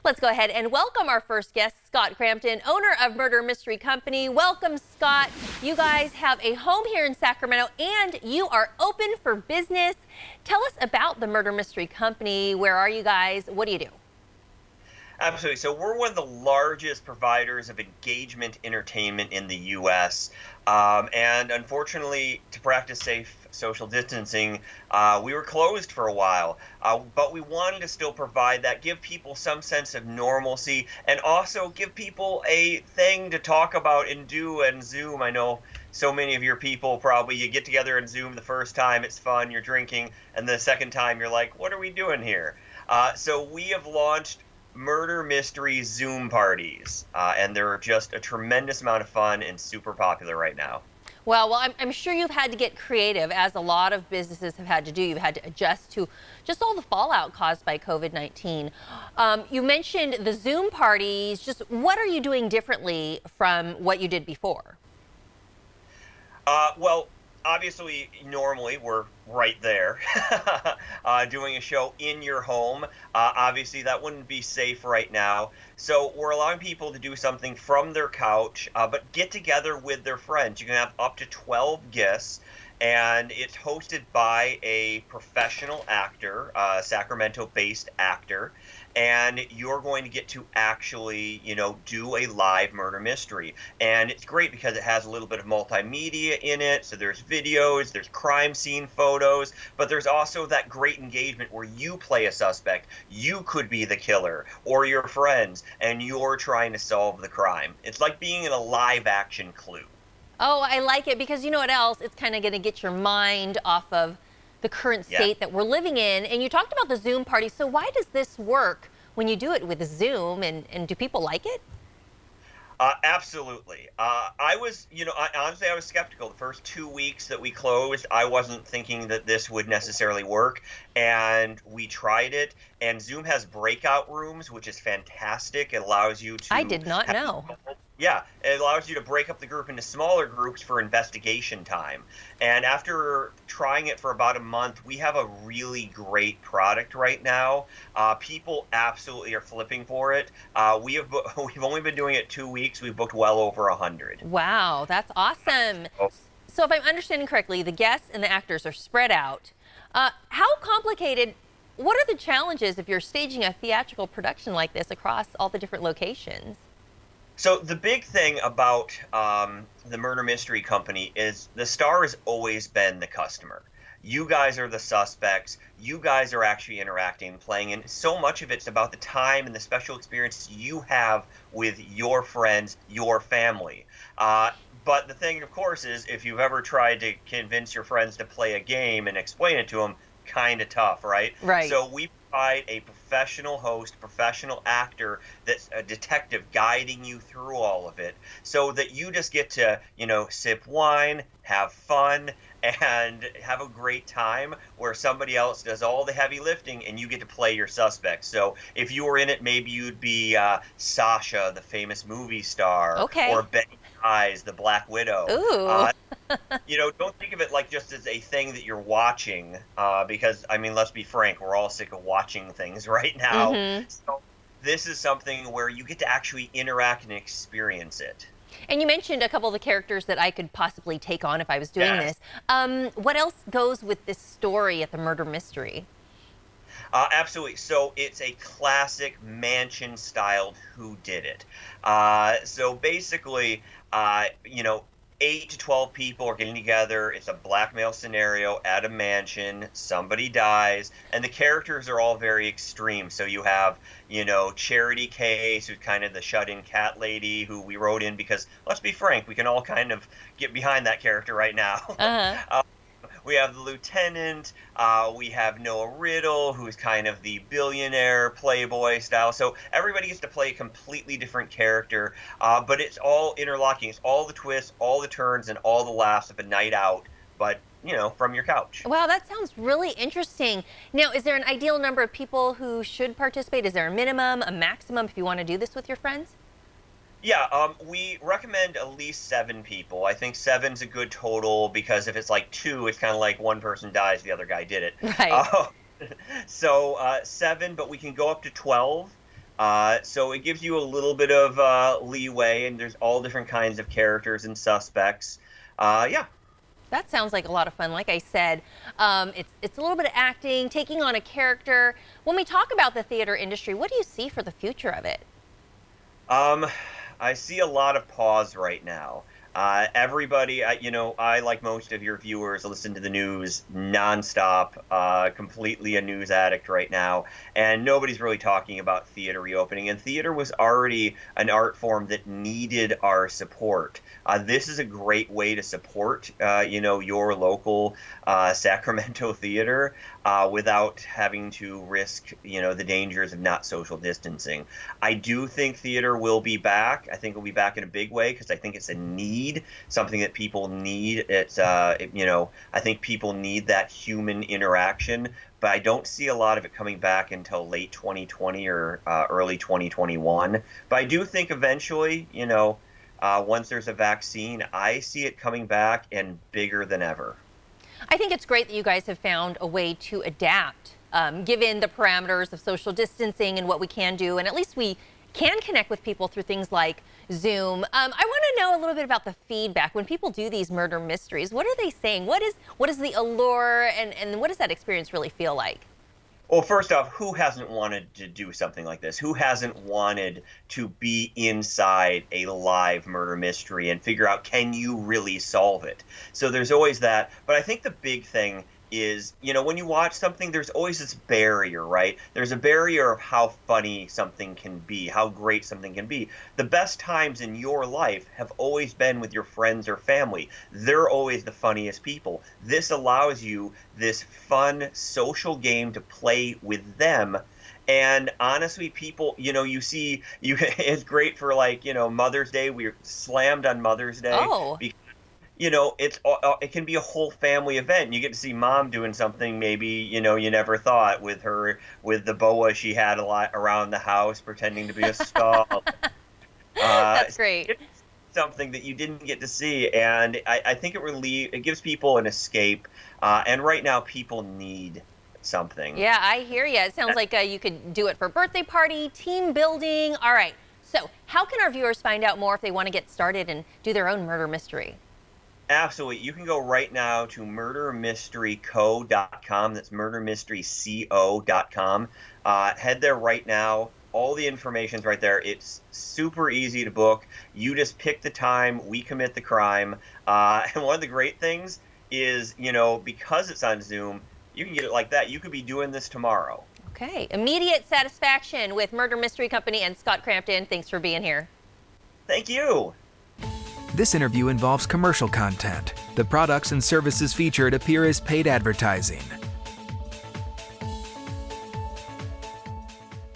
Let's go ahead and welcome our first guest, Scott Cramton, owner of Murder Mystery Company. Welcome, Scott. You guys have a home here in Sacramento, and you are open for business. Tell us about the Murder Mystery Company. Where are you guys? What do you do? Absolutely. So we're one of the largest providers of engagement entertainment in the U.S. And unfortunately, to practice safe social distancing, we were closed for a while. But we wanted to still provide that, give people some sense of normalcy, and also give people a thing to talk about and do and Zoom. I know so many of your people probably, you get together and Zoom the first time, it's fun, you're drinking, and the second time you're like, what are we doing here? So we have launched murder mystery Zoom parties, and they're just a tremendous amount of fun and super popular right now. Well, I'm sure you've had to get creative, as a lot of businesses have had to do. You've had to adjust to just all the fallout caused by COVID-19. You mentioned the Zoom parties. Just what are you doing differently from what you did before? Well, obviously, normally we're right there doing a show in your home. Obviously, that wouldn't be safe right now. So we're allowing people to do something from their couch, but get together with their friends. You can have up to 12 guests, and it's hosted by a professional actor, Sacramento-based actor. And you're going to get to actually, do a live murder mystery. And it's great because it has a little bit of multimedia in it. So there's videos, there's crime scene photos, but there's also that great engagement where you play a suspect. You could be the killer, or your friends, and you're trying to solve the crime. It's like being in a live action Clue. Oh, I like it, because you know what else? It's kind of going to get your mind off of the current state that we're living in. And you talked about the Zoom party. So why does this work when you do it with Zoom, and do people like it? Absolutely. Honestly, I was skeptical. The first 2 weeks that we closed, I wasn't thinking that this would necessarily work. And we tried it. And Zoom has breakout rooms, which is fantastic. It allows you to... I did not know. Yeah, it allows you to break up the group into smaller groups for investigation time. And after trying it for about a month, we have a really great product right now. People absolutely are flipping for it. We've only been doing it 2 weeks. We've booked well over 100. Wow, that's awesome. So if I'm understanding correctly, the guests and the actors are spread out. How complicated, what are the challenges if you're staging a theatrical production like this across all the different locations? So the big thing about the Murder Mystery Company is the star has always been the customer. You guys are the suspects. You guys are actually interacting, playing, and so much of it's about the time and the special experiences you have with your friends, your family. But the thing, of course, is if you've ever tried to convince your friends to play a game and explain it to them, kind of tough, right? Right. So we provide a professional host, professional actor that's a detective guiding you through all of it, so that you just get to, sip wine, have fun, and have a great time, where somebody else does all the heavy lifting and you get to play your suspects. So if you were in it, maybe you'd be Sasha, the famous movie star, or Betty Eyes, the Black Widow. Ooh. Don't think of it like just as a thing that you're watching, because, let's be frank, we're all sick of watching things right now. Mm-hmm. So this is something where you get to actually interact and experience it. And you mentioned a couple of the characters that I could possibly take on if I was doing this. What else goes with this story at the Murder Mystery? Absolutely. So it's a classic mansion-styled whodunit. So basically, 8 to 12 people are getting together. It's a blackmail scenario at a mansion. Somebody dies, and the characters are all very extreme. So you have, Charity Case, who's kind of the shut-in cat lady who we wrote in because, let's be frank, we can all kind of get behind that character right now. Uh-huh. We have the lieutenant. We have Noah Riddle, who's kind of the billionaire playboy style. So everybody gets to play a completely different character, but it's all interlocking. It's all the twists, all the turns, and all the laughs of a night out, but, from your couch. Wow, that sounds really interesting. Now, is there an ideal number of people who should participate? Is there a minimum, a maximum if you want to do this with your friends? Yeah, we recommend at least 7 people. I think 7's a good total, because if it's like 2, it's kind of like one person dies, the other guy did it. Right. So 7, but we can go up to 12. So it gives you a little bit of leeway, and there's all different kinds of characters and suspects. Yeah. That sounds like a lot of fun. Like I said, it's a little bit of acting, taking on a character. When we talk about the theater industry, what do you see for the future of it? I see a lot of pause right now. Everybody, I, like most of your viewers, listen to the news nonstop, completely a news addict right now, and nobody's really talking about theater reopening. And theater was already an art form that needed our support. This is a great way to support, your local Sacramento theater without having to risk, the dangers of not social distancing. I do think theater will be back. I think it'll be back in a big way because I think it's a need, something that people need. I think people need that human interaction, but I don't see a lot of it coming back until late 2020 or early 2021. But I do think eventually, once there's a vaccine, I see it coming back and bigger than ever. I think it's great that you guys have found a way to adapt, given the parameters of social distancing and what we can do. And at least we can connect with people through things like Zoom. I want to know a little bit about the feedback. When people do these murder mysteries, what are they saying? What is the allure, and what does that experience really feel like? Well, first off, who hasn't wanted to do something like this? Who hasn't wanted to be inside a live murder mystery and figure out, can you really solve it? So there's always that. But I think the big thing is, when you watch something, there's always this barrier, right? There's a barrier of how funny something can be, how great something can be. The best times in your life have always been with your friends or family. They're always the funniest people. This allows you this fun social game to play with them. And honestly, people, it's great for Mother's Day. We're slammed on Mother's Day. Oh. It can be a whole family event. You get to see mom doing something maybe, you never thought with the boa she had a lot around the house pretending to be a skull. That's great. It's something that you didn't get to see. And I think it gives people an escape. And right now people need something. Yeah, I hear you. It sounds like you could do it for birthday party, team building. All right. So how can our viewers find out more if they want to get started and do their own murder mystery? Absolutely. You can go right now to murdermysteryco.com. That's murdermysteryco.com. Head there right now. All the information's right there. It's super easy to book. You just pick the time. We commit the crime. And one of the great things is, because it's on Zoom, you can get it like that. You could be doing this tomorrow. Okay. Immediate satisfaction with Murder Mystery Company and Scott Cramton. Thanks for being here. Thank you. This interview involves commercial content. The products and services featured appear as paid advertising.